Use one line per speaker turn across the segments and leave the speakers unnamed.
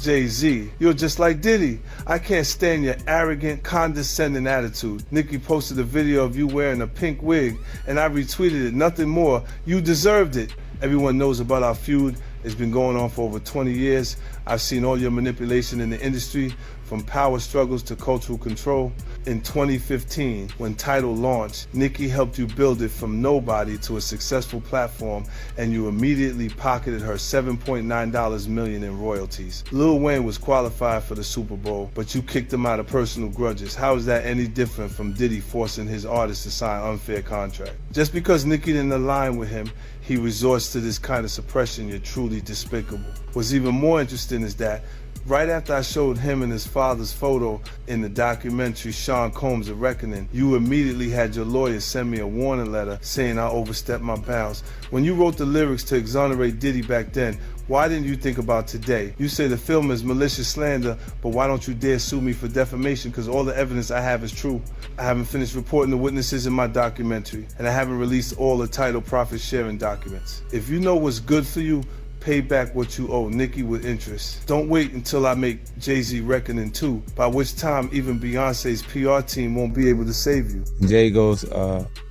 Jay-Z, you're just like Diddy. I can't stand your arrogant, condescending attitude. Nicki posted a video of you wearing a pink wig, and I retweeted it. Nothing more. You deserved it. Everyone knows about our feud. It's been going on for over 20 years. I've seen all your manipulation in the industry, from power struggles to cultural control. In 2015, when Tidal launched, Nicki helped you build it from nobody to a successful platform, and you immediately pocketed her $7.9 million in royalties. Lil Wayne was qualified for the Super Bowl, but you kicked him out of personal grudges. How is that any different from Diddy forcing his artists to sign unfair contracts? Just because Nicki didn't align with him, he resorts to this kind of suppression. You're truly despicable. What's even more interesting is that right after I showed him and his father's photo in the documentary Sean Combs' A Reckoning, you immediately had your lawyer send me a warning letter saying I overstepped my bounds. When you wrote the lyrics to exonerate Diddy back then, why didn't you think about today? You say the film is malicious slander, but why don't you dare sue me for defamation? Because all the evidence I have is true. I haven't finished reporting the witnesses in my documentary, and I haven't released all the Tidal profit sharing documents. If you know what's good for you, pay back what you owe Nicki with interest. Don't wait until I make Jay-Z Reckoning 2, by which time even Beyonce's PR team won't be able to save you.
Jay goes,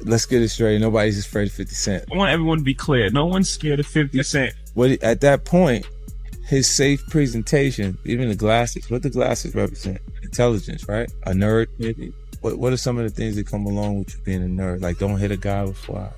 let's get it straight. Nobody's afraid of 50 Cent.
I want everyone to be clear. No one's scared of 50 Cent.
At that point, his safe presentation, even the glasses, what the glasses represent? Intelligence, right? A nerd, maybe? What are some of the things that come along with you being a nerd? Like, don't hit a guy with fly.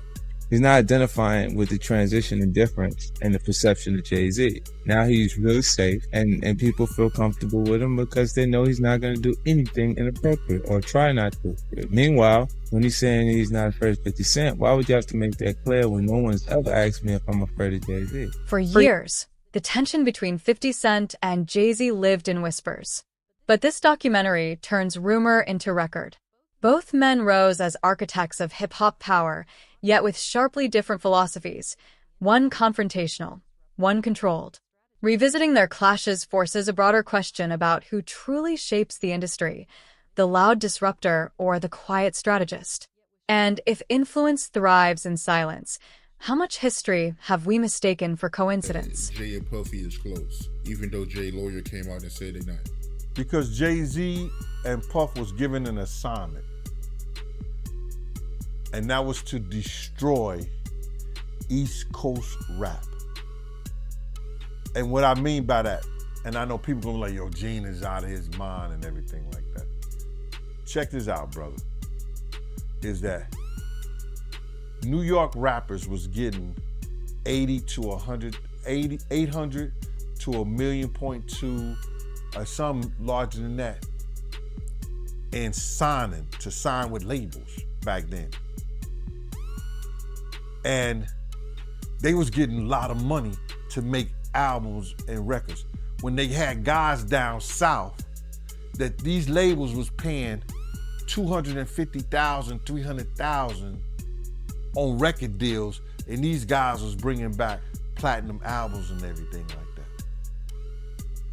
He's not identifying with the transition and difference and the perception of Jay-Z. Now he's really safe, and people feel comfortable with him because they know he's not going to do anything inappropriate or try not to. Meanwhile, when he's saying he's not afraid of 50 Cent, why would you have to make that clear when no one's ever asked me if I'm afraid of Jay-Z?
For years, the tension between 50 Cent and Jay-Z lived in whispers. But this documentary turns rumor into record. Both men rose as architects of hip-hop power, yet with sharply different philosophies, one confrontational, one controlled. Revisiting their clashes forces a broader question about who truly shapes the industry, the loud disruptor or the quiet strategist. And if influence thrives in silence, how much history have we mistaken for coincidence?
Jay and Puffy is close, even though Jay's lawyer came out and said they're not.
Because Jay-Z and Puff was given an assignment. And that was to destroy East Coast rap. And what I mean by that, and I know people gonna be like, yo, Gene is out of his mind and everything like that. Check this out, brother. Is that New York rappers was getting 800 to 1.2 million, or some larger than that, and to sign with labels back then. And they was getting a lot of money to make albums and records. When they had guys down south that these labels was paying $250,000, $300,000 on record deals, and these guys was bringing back platinum albums and everything like that.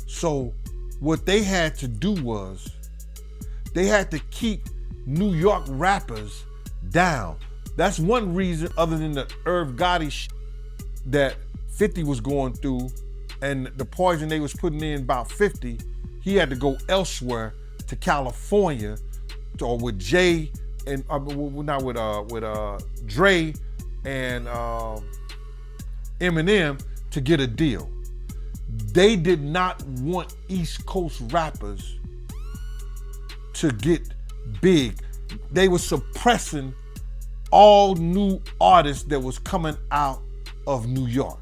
So what they had to do was, they had to keep New York rappers down. That's one reason, other than the Irv Gotti shit that 50 was going through and the poison they was putting in about 50, he had to go elsewhere to California, or with Jay and not with Dre and Eminem to get a deal. They did not want East Coast rappers to get big. They were suppressing all new artists that was coming out of New York.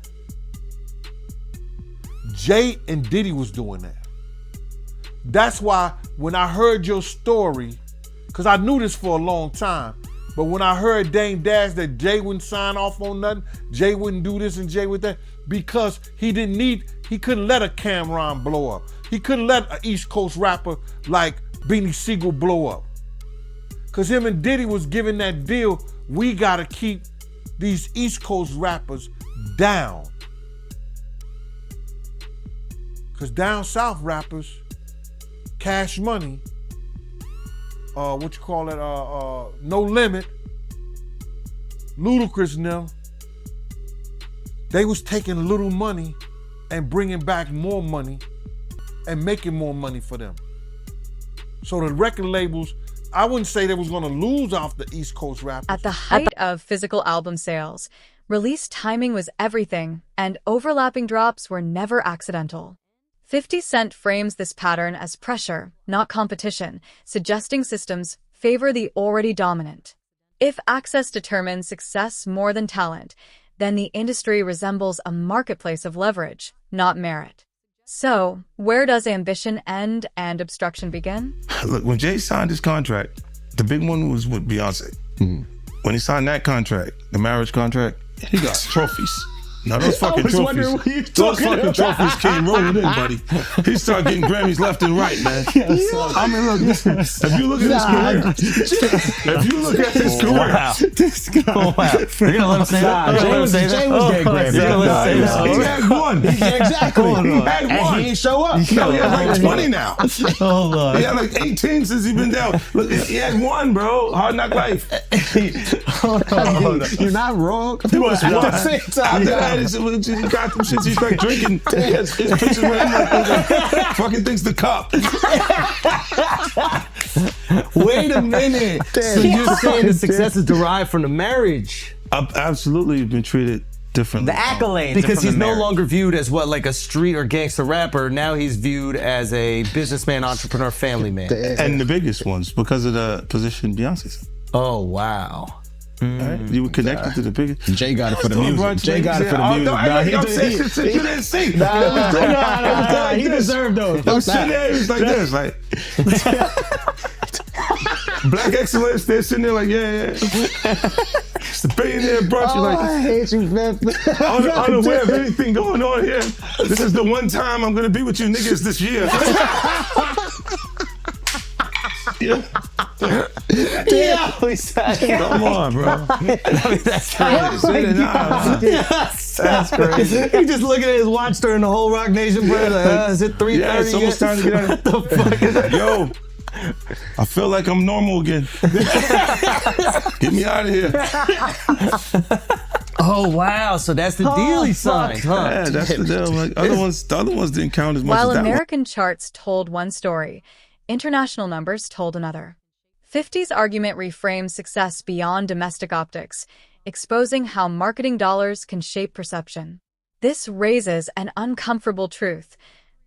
Jay and Diddy was doing that. That's why when I heard your story, because I knew this for a long time, but when I heard Dame Dash that Jay wouldn't sign off on nothing, Jay wouldn't do this and Jay would that, because he couldn't let a Cameron blow up. He couldn't let an East Coast rapper like Beanie Siegel blow up. Because him and Diddy was giving that deal, we gotta keep these East Coast rappers down. Because down south rappers, Cash Money, No Limit, Ludacris and them, they was taking little money and bringing back more money and making more money for them. So the record labels, I wouldn't say they was gonna lose off the East Coast rappers.
At the height of physical album sales, release timing was everything, and overlapping drops were never accidental. 50 Cent frames this pattern as pressure, not competition, suggesting systems favor the already dominant. If access determines success more than talent, then the industry resembles a marketplace of leverage, not merit. So, where does ambition end and obstruction begin?
Look, when Jay signed his contract, the big one was with Beyonce. When he signed that contract, the marriage contract, he got trophies. Now those fucking trophies, those fucking trophies came rolling in, buddy. He started getting Grammys left and right, man. I mean, look, if you look at his career, if you look at his career,
You're gonna let him say that? Jay was getting Grammys.
he had one.
Exactly.
He had
And
one.
he ain't show up.
He had like 20 now.
Oh, Lord.
He had like 18 since he been down. Look, he had one, bro. Hard Knock Life.
You're not wrong.
It was
At
one.
the same time,
After that, he got them shits. He's like drinking. His pictures with him like fucking thinks the cup.
Wait a minute. So you're saying the success is derived from the marriage?
I've absolutely been treated differently.
The accolades.
Because
from
he's
the
no
marriage.
longer viewed as what, like a street or gangster rapper. Now he's viewed as a businessman, entrepreneur, family man.
And the biggest ones because of the position Beyonce's.
Oh, wow.
Right? You were connected to the biggest.
Jay got it for the music. Jay got it for the music.
I'm saying shit you didn't see.
He deserved those.
I'm sitting there, it was like this, like Black Excellence. They're sitting there like, yeah. It's the billionaire brunch. You're like,
I hate you, man.
unaware of anything going on here. This is the one time I'm gonna be with you niggas this year. Come on, bro.
That's crazy. He just looking at his watch during the whole Rock Nation, bro. Like, is it 3:30?
Yeah, it's almost time to get out.
What the fuck is that?
Yo, I feel like I'm normal again. Get me out of here.
Oh, wow. So that's the deal he signed, huh?
Yeah, that's the deal. Like, the other ones didn't count as much
While
as that
American charts told one story, international numbers told another. 50's argument reframes success beyond domestic optics, exposing how marketing dollars can shape perception. This raises an uncomfortable truth.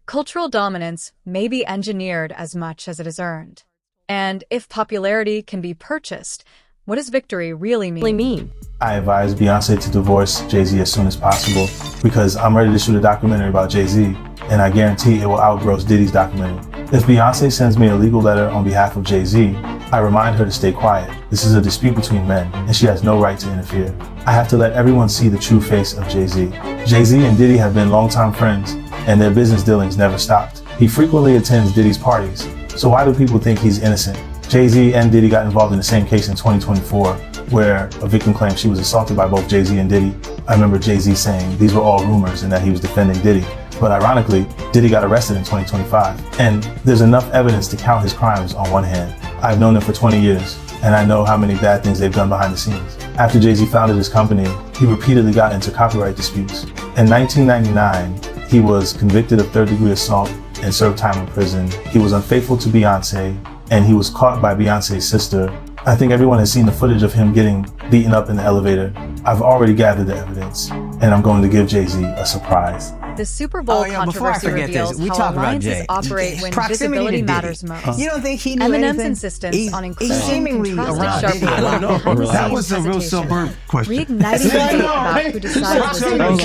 Cultural dominance may be engineered as much as it is earned. And if popularity can be purchased, what does victory really mean?
I advise Beyonce to divorce Jay-Z as soon as possible because I'm ready to shoot a documentary about Jay-Z, and I guarantee it will outgross Diddy's documentary. If Beyonce sends me a legal letter on behalf of Jay-Z, I remind her to stay quiet. This is a dispute between men, and she has no right to interfere. I have to let everyone see the true face of Jay-Z. Jay-Z and Diddy have been longtime friends, and their business dealings never stopped. He frequently attends Diddy's parties, so why do people think he's innocent? Jay-Z and Diddy got involved in the same case in 2024, where a victim claimed she was assaulted by both Jay-Z and Diddy. I remember Jay-Z saying these were all rumors and that he was defending Diddy. But ironically, Diddy got arrested in 2025, and there's enough evidence to count his crimes on one hand. I've known them for 20 years, and I know how many bad things they've done behind the scenes. After Jay-Z founded his company, he repeatedly got into copyright disputes. In 1999, he was convicted of third-degree assault and served time in prison. He was unfaithful to Beyonce, and he was caught by Beyonce's sister. I think everyone has seen the footage of him getting beaten up in the elevator. I've already gathered the evidence, and I'm going to give Jay-Z a surprise.
The Super Bowl
before I
controversy
forget this,
reveals
we
how
talk about
alliances
Jay.
operate when
Proximity
visibility
to Diddy.
matters most.
You don't think he knew
Eminem's
anything?
insistence on
He's
inclusion
seemingly
contrasted
around
sharply
Diddy.
with behind-the-scenes
That was a real
hesitation,
suburb question.
reigniting the debate about who decides the
Hold
stage
on.
And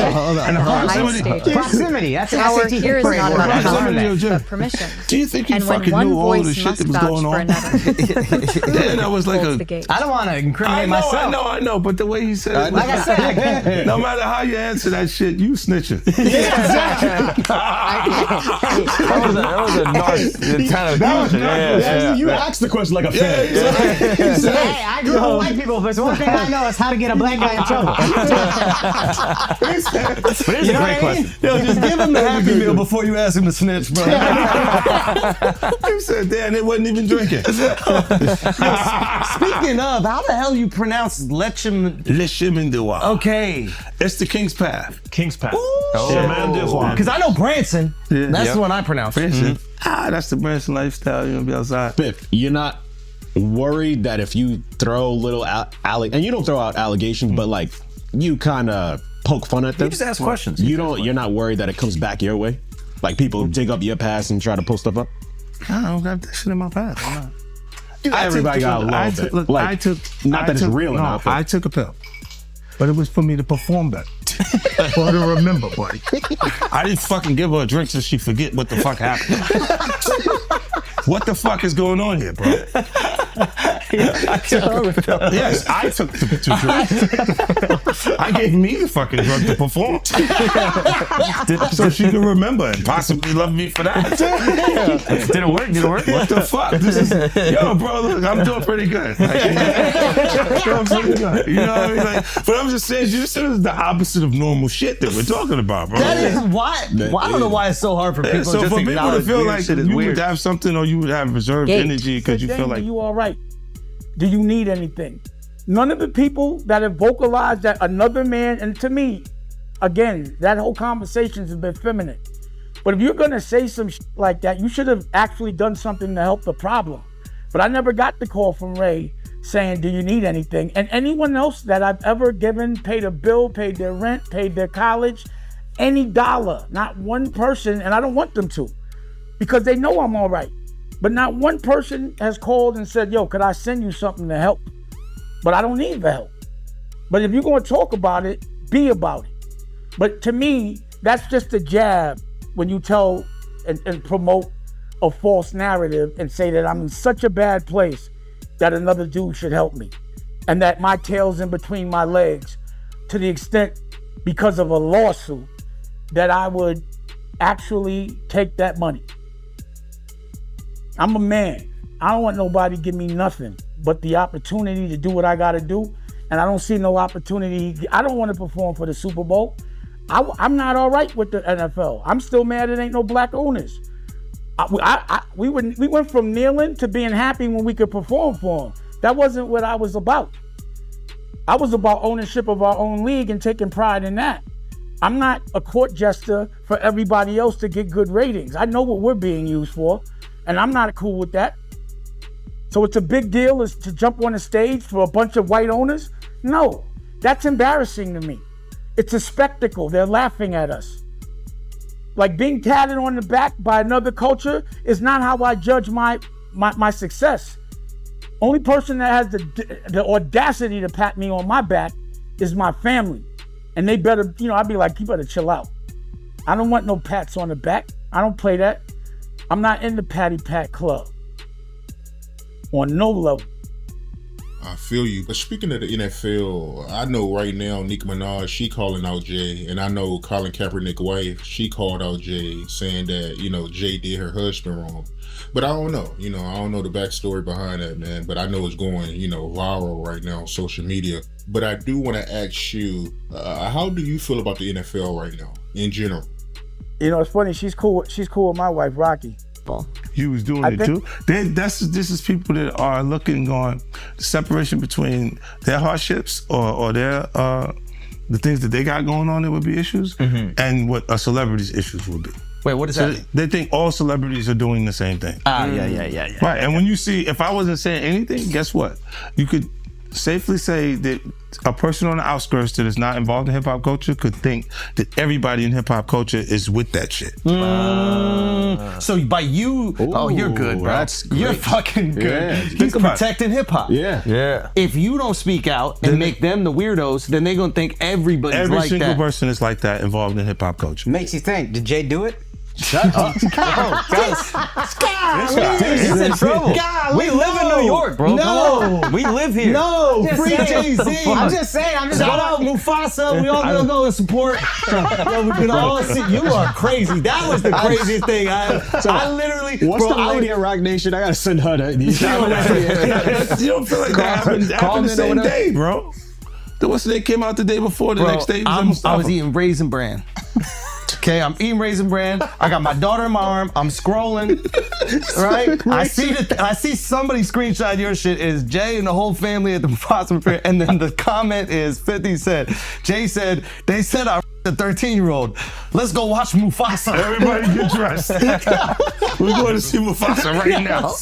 the
on high
proximity.
stages.
Proximity. That's an
Power
SAT
here is
grade
not
word.
about
Proximity,
power,
Jay.
but permission.
Do you think he
And when
fucking
one
knew all of the
voice
shit that
must
was
vouch
going
for
on?
another,
Yeah, that was like
holds
a...
the gate.
I don't want to incriminate myself.
I know, but the way he said it,
Like I said,
no matter how you answer that shit, you snitching.
That was a nice kind of question.
You asked the question like a fan.
hey, I grew up with white people, but one thing I know is how to get a black guy in trouble.
But it's a great question. Yo, just give him the Happy Meal before you ask him to snitch, bro.
He said, damn, they wasn't even drinking.
Speaking of, how the hell you pronounce Lechem?
Le chemin de Wa.
Okay.
It's the King's Path.
King's Path.
Ooh. Because I know Branson. That's the one I pronounce.
Branson. That's the Branson lifestyle. You gonna be outside.
Biff, you're not worried that if you throw little and you don't throw out allegations, but like you kind of poke fun at them.
You just ask questions.
You're not worried that it comes back your way? Like people dig up your past and try to pull stuff up?
I don't got that shit in my past. I'm not.
Everybody got a little bit.
Look,
like,
I took.
Not that it's real
no,
enough.
I took a pill, but it was for me to perform better. For her to remember, buddy. I didn't fucking give her a drink so she forget what the fuck happened. What the fuck is going on here, bro? Yes, I took the drinks. I gave me the fucking drug to perform. So she can remember and possibly love me for that.
Did it work?
What the fuck? Yo, bro, look, I'm doing pretty good. Like, doing pretty good. You know what I mean? Like, but I'm just saying, you said it's the opposite of normal shit that we're talking about, bro.
That is why. I don't know why it's so hard for people
So
just
for
to
people to
acknowledge
feel
weird
like
shit is
you
weird.
would have something or you would have reserved energy because you feel like...
Are you all right? Do you need anything? None of the people that have vocalized that another man, and to me, again, that whole conversation has been feminine. But if you're gonna say some shit like that, you should have actually done something to help the problem. But I never got the call from Ray saying, do you need anything? And anyone else that I've ever given, paid a bill, paid their rent, paid their college, any dollar, not one person, and I don't want them to, because they know I'm all right. But not one person has called and said, yo, could I send you something to help? But I don't need the help. But if you're gonna talk about it, be about it. But to me, that's just a jab when you tell and promote a false narrative and say that I'm in such a bad place that another dude should help me. And that my tail's in between my legs to the extent, because of a lawsuit, that I would actually take that money. I'm a man. I don't want nobody to give me nothing but the opportunity to do what I gotta do. And I don't see no opportunity. I don't want to perform for the Super Bowl. I'm not all right with the NFL. I'm still mad it ain't no black owners. We went from kneeling to being happy when we could perform for them. That wasn't what I was about. I was about ownership of our own league and taking pride in that. I'm not a court jester for everybody else to get good ratings. I know what we're being used for, and I'm not cool with that. So it's a big deal is to jump on a stage for a bunch of white owners? No, that's embarrassing to me. It's a spectacle. They're laughing at us. Like being tatted on the back by another culture is not how I judge my success. Only person that has the audacity to pat me on my back is my family. And they better, I'd be like, you better chill out. I don't want no pats on the back. I don't play that. I'm not in the patty pat club. On no level.
I feel you. But speaking of the NFL, I know right now Nicki Minaj, she calling out Jay. And I know Colin Kaepernick's wife, she called out Jay saying that, Jay did her husband wrong. But I don't know. I don't know the backstory behind that, man. But I know it's going, viral right now on social media. But I do want to ask you, how do you feel about the NFL right now, in general?
It's funny. She's cool with my wife, Rocky.
You was doing it too. This is people that are looking on the separation between their hardships or their the things that they got going on that would be issues, and what a celebrity's issues would be.
Wait, what is that?
They think all celebrities are doing the same thing.
Yeah.
Right, and when you see, if I wasn't saying anything, guess what? You could safely say that a person on the outskirts that is not involved in hip-hop culture could think that everybody in hip-hop culture is with that shit.
So by you, you're good, bro.
That's great.
You're fucking good.
Yeah.
He's protecting hip-hop.
Yeah.
If you don't speak out and make them the weirdos, then they're going to think everybody's
Every
like
single
that.
person is like that involved in hip-hop culture.
Makes you think, did Jay do it?
Shut up.
He's in trouble. We live in New York, bro.
No.
Come on. We live here.
No, free
saying.
Jay-Z. I'm just saying.
Shout out Mufasa. We all gonna go and support. We can all see. You are crazy. That was the craziest thing. I literally.
What's the lady at Rock Nation? I gotta send her that.
You don't feel like that happened the same day, bro. What's the day came out the day before the next day?
I was eating Raisin Bran. Okay, I'm eating Raisin Bran. I got my daughter in my arm. I'm scrolling, right? I see somebody screenshot your shit. Is Jay and the whole family at the Mufasa Fair, and then the comment is 50 said, Jay said, they said I The 13-year-old. Let's go watch Mufasa.
Everybody get dressed. We're going to see Mufasa right now.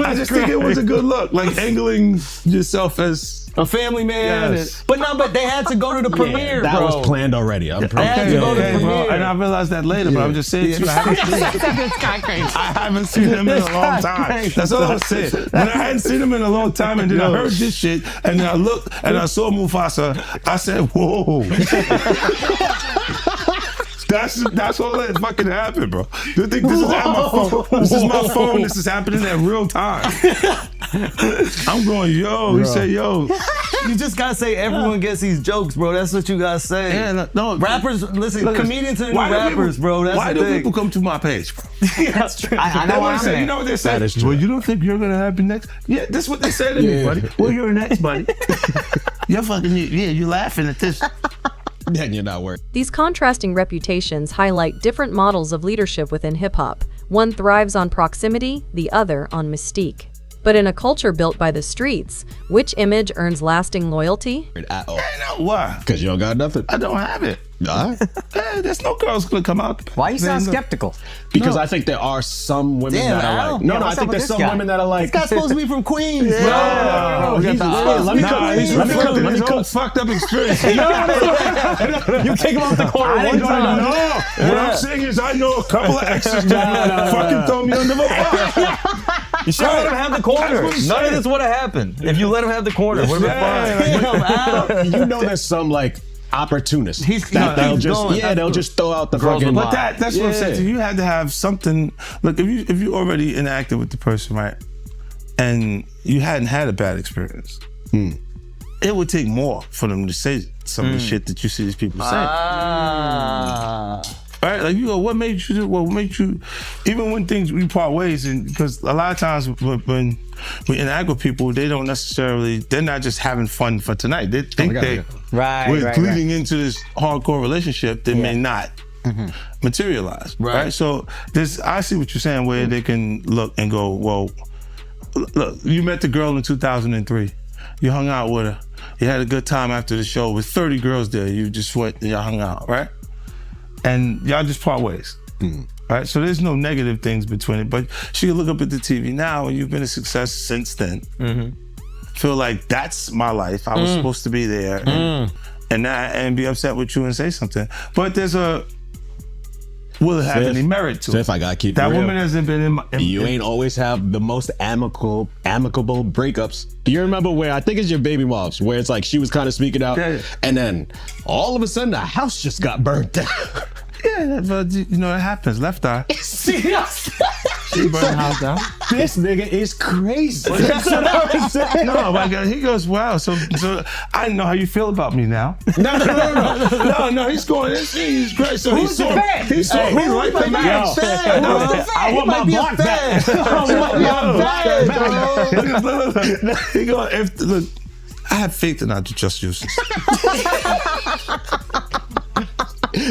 I just think it was a good look, like angling yourself as
a family man.
Yes.
But they had to go to the premiere,
that
bro.
was planned already. I'm
They had to go to the premiere.
And I realized that later, but I'm just saying to you, I haven't seen him in a long time. That's all I'm saying. When I hadn't seen him in a long time, and then I heard this shit, and then I looked and I saw Mufasa, I said, whoa. That's all that fucking happened, bro. You think this is at my phone? This is my phone. This is happening at real time. I'm going, yo. He said, yo.
You just gotta say everyone gets these jokes, bro. That's what you gotta say.
Yeah, no,
rappers, listen, comedians are new rappers, bro. That's
why
the
do
thing.
people come to my page, bro?
That's true.
I know what I'm saying.
You know what they say?
That is true.
Well, you don't think you're gonna have me next? Yeah, this is what they say to me, buddy. Well, you're next, buddy. You're fucking, you're laughing at this.
Then you're not worried.
These contrasting reputations highlight different models of leadership within hip-hop. One thrives on proximity, the other on mystique. But in a culture built by the streets, which image earns lasting loyalty?
At all.
Why?
Because you don't got nothing.
I don't have it.
All right.
There's no girls gonna come out.
Why you sound skeptical?
Because I think there are some women that are like, I think there's some women that are like,
This guy's supposed to be from Queens.
let me
cook fucked up experience.
You take him off the corner one time.
No. What I'm saying is I know a couple of exes that fucking throw me under the bus.
You should let him have the corner. None of this would have happened if you let him have the corner. Would have been fine.
You know there's some like opportunists. They'll just throw out the fucking.
But that's what I'm saying. You had to have something. Look, if you already interacted with the person, right, and you hadn't had a bad experience, it would take more for them to say some of the shit that you see these people say. Right? Like you go, what made you do? What made you? Even when we part ways, and because a lot of times when we interact with people, they're not just having fun for tonight. They think we're leading into this hardcore relationship that may not materialize. Right? So I see what you're saying, where they can look and go, well, look, you met the girl in 2003. You hung out with her. You had a good time after the show with 30 girls there. You just went and y'all hung out, right? And y'all just part ways, right? So there's no negative things between it, but she can look up at the TV now, and you've been a success since then. Feel like that's my life. I was supposed to be there, and be upset with you and say something. But will it have any merit to it?
If I gotta keep
that
it real,
woman hasn't been
you ain't always have the most amicable breakups. Do you remember where I think it's your baby moms, where it's like she was kind of speaking out, and then all of a sudden the house just got burnt down.
Yeah, but you know it happens. Left eye.
She burned the house down. This nigga is crazy. That's what I was saying.
No, my God, he goes, wow. So I know how you feel about me now. No. He's going. He's great. So he saw me like the man.
I want my block back.
He goes, look, I have faith in our just justice.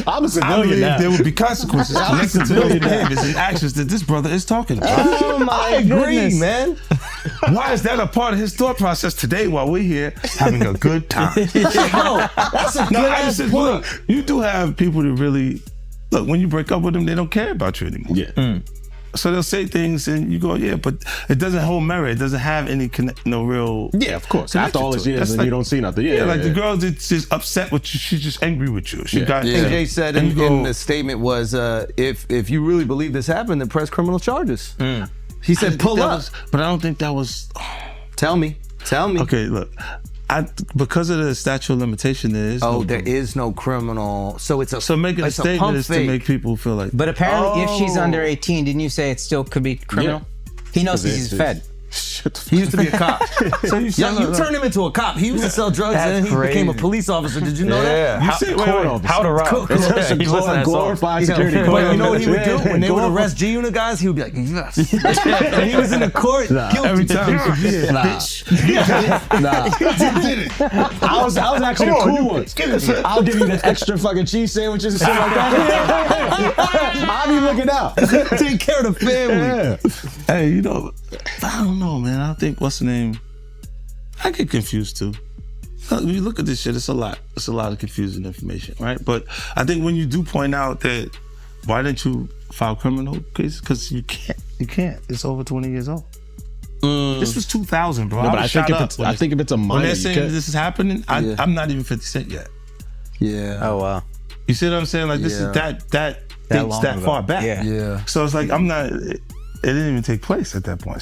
I'm a civilian.
I believe
now.
there will be consequences connected to those behaviors and actions that this brother is talking about.
Oh my goodness, man.
Why is that a part of his thought process today while we're here having a good time?
That's a good ass point.
Look, you do have people that really, look, when you break up with them, they don't care about you anymore.
Yeah.
So they'll say things and you go, yeah, but it doesn't hold merit. It doesn't have any no real.
Yeah, of course. After all these years, and you don't see nothing. Yeah,
the girl that's just upset with you. She's just angry with you. She got.
And Jay said in the statement was, if you really believe this happened, then press criminal charges. He said, pull up.
But I don't think that was.
Tell me.
Okay, look. Because of the statute of limitation, there is no
criminal. So it's
so making a statement is to make people feel like.
But apparently, if she's under 18, didn't you say it still could be criminal? Yeah. He knows he's fed.
He used to be a cop. So you turned him into a cop. He used to sell drugs and then he became a police officer. Did you know that?
How to rob.
Glorified security.
But you know what he would do? When they would arrest G-Unit guys, he would be like, yes. And he was in the court
every time. Bitch.
I was actually the cool one. I'll give you the extra fucking cheese sandwiches and shit like that. I'll be looking out.
Take care of the family.
Hey, you know, I don't know, man. I think, what's the name? I get confused too.
When you look at this shit, it's a lot. It's a lot of confusing information, right? But I think when you do point out that, why didn't you file criminal cases? Because you can't. You can't. It's over 20 years old. This was 2000, bro.
No, but I think if it's a minor,
when they're saying this is happening, I'm not even 50 Cent yet.
Yeah. Oh wow.
You see what I'm saying? Like this is that dates that far back.
Yeah.
So it's like I'm not. It didn't even take place at that point.